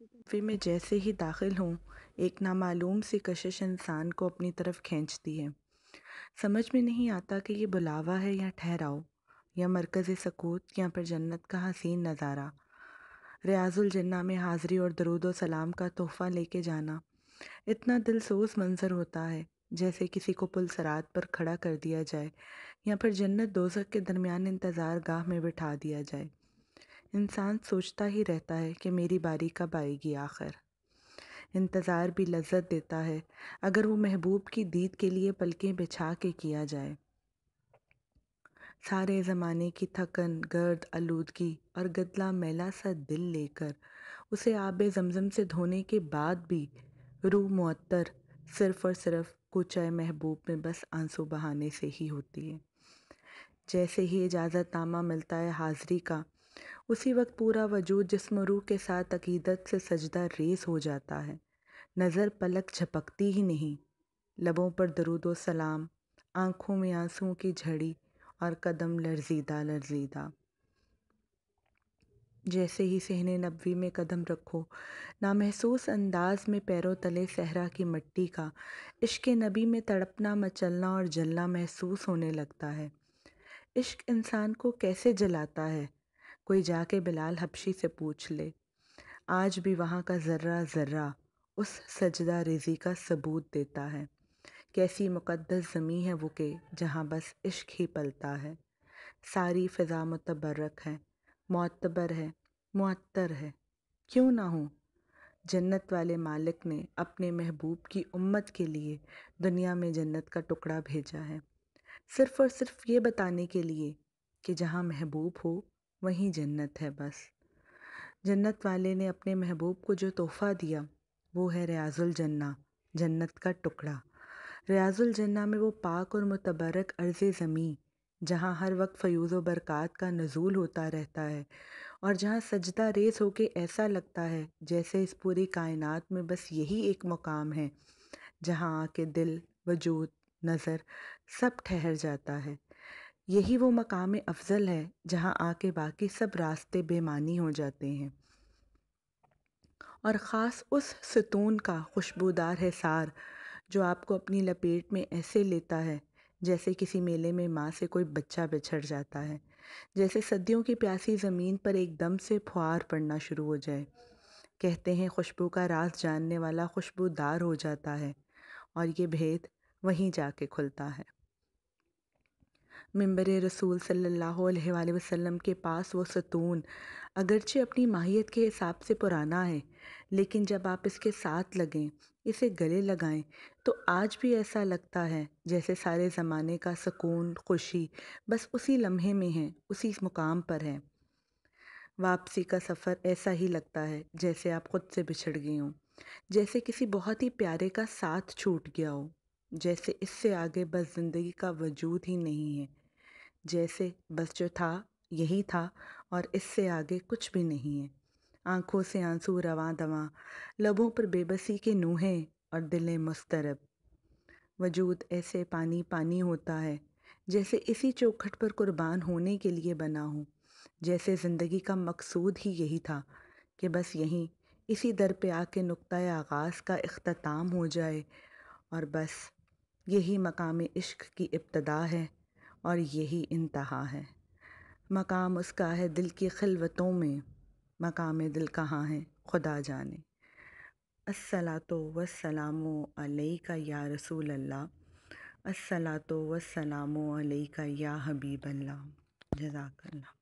Cafe में जैसे ही दाखिल हूँ, एक नामालूम सी कशिश इंसान को अपनी तरफ खींचती है। समझ में नहीं आता कि ये बुलावा है या ठहराव, या मरकज़ सकूत, या फिर जन्नत का हसीन नज़ारा। रियाजुल जन्ना में हाज़िरी और दरूद व सलाम का तोहफ़ा लेके जाना इतना दिलसोज़ मंज़र होता है, जैसे किसी को पुल सरात पर खड़ा कर दिया जाए या फिर जन्नत दोज़ख के दरमियान इंतज़ार गाह में बिठा दिया जाए। इंसान सोचता ही रहता है कि मेरी बारी कब आएगी आखिर। इंतज़ार भी लज्जत देता है अगर वो महबूब की दीद के लिए पलकें बिछा के किया जाए। सारे ज़माने की थकन, गर्द, आलूदगी और गदला मैला सा दिल लेकर उसे आबे ज़मज़म से धोने के बाद भी रूह मुअत्तर सिर्फ़ और सिर्फ़ कूचा महबूब में बस आंसू बहाने से ही होती है। जैसे ही इजाज़तनामा मिलता है हाज़िरी का, उसी वक्त पूरा वजूद जिस्म रूह के साथ अकीदत से सजदा रेज़ हो जाता है। नज़र पलक झपकती ही नहीं, लबों पर दरूद व सलाम, आँखों में आंसुओं की झड़ी और कदम लर्ज़ीदा लर्ज़ीदा। जैसे ही सहने नबवी में कदम रखो, नामहसूस अंदाज में पैरों तले सहरा की मिट्टी का इश्क नबी में तड़पना, मचलना और जलना महसूस होने लगता है। इश्क इंसान को कैसे जलाता है, कोई जाके बिलाल हबशी से पूछ ले। आज भी वहाँ का ज़र्रा ज़र्रा उस सजदा रेज़ी का सबूत देता है। कैसी मुक़द्दस ज़मीं है वो कि जहाँ बस इश्क ही पलता है। सारी फ़िज़ा मुतबर्रक है, मुअत्तबर है, मुअत्तर है। क्यों ना हो? जन्नत वाले मालिक ने अपने महबूब की उम्मत के लिए दुनिया में जन्नत का टुकड़ा भेजा है, सिर्फ़ और सिर्फ़ ये बताने के लिए कि जहाँ महबूब हो वहीं जन्नत है बस। जन्नत वाले ने अपने महबूब को जो तोहफ़ा दिया वो है रियाजुल जन्ना, जन्नत का टुकड़ा। रियाजुल जन्ना में वो पाक और मुतबरक अर्ज़े ज़मीं जहाँ हर वक्त फ़यूज़ व बरक़ात का नुज़ूल होता रहता है और जहाँ सजदा रेज़ होके ऐसा लगता है जैसे इस पूरी कायनात में बस यही एक मुकाम है जहाँ आके दिल, वजूद, नज़र सब ठहर जाता है। यही वो मकाम अफ़ज़ल है जहाँ आके बाकी सब रास्ते बेमानी हो जाते हैं। और ख़ास उस सतून का खुशबूदार हिसार जो आपको अपनी लपेट में ऐसे लेता है जैसे किसी मेले में माँ से कोई बच्चा बिछड़ जाता है, जैसे सदियों की प्यासी ज़मीन पर एकदम से फुहार पड़ना शुरू हो जाए। कहते हैं खुशबू का राज जानने वाला खुशबूदार हो जाता है, और ये भेद वहीं जाके खुलता है। मिंबर रसूल सल्लल्लाहु अलैहि वसल्लम के पास वो सतून अगरचे अपनी माहियत के हिसाब से पुराना है, लेकिन जब आप इसके साथ लगें, इसे गले लगाएं, तो आज भी ऐसा लगता है जैसे सारे ज़माने का सुकून, खुशी बस उसी लम्हे में है, उसी मुकाम पर है। वापसी का सफ़र ऐसा ही लगता है जैसे आप खुद से बिछड़ गए हों, जैसे किसी बहुत ही प्यारे का साथ छूट गया हो, जैसे इससे आगे बस ज़िंदगी का वजूद ही नहीं है, जैसे बस जो था यही था और इससे आगे कुछ भी नहीं है। आँखों से आंसू रवां दवां, लबों पर बेबसी के नूहें और दिलें मुस्तरब। वजूद ऐसे पानी पानी होता है जैसे इसी चौखट पर कुर्बान होने के लिए बना हो, जैसे ज़िंदगी का मकसूद ही यही था कि बस यहीं इसी दर पे आके नुक्ताए आगाज़ का इख्तिताम हो जाए, और बस यही मकाम इश्क की इब्तदा है और यही इंतहा है। मकाम उसका है दिल की खिलवतों में, मकाम दिल कहाँ है खुदा जाने। अस्सलातु वस्सलामु अलैका या रसूल अल्लाह, अस्सलातु वस्सलामु अलैका या हबीब अल्लाह। जज़ाकल्लाह।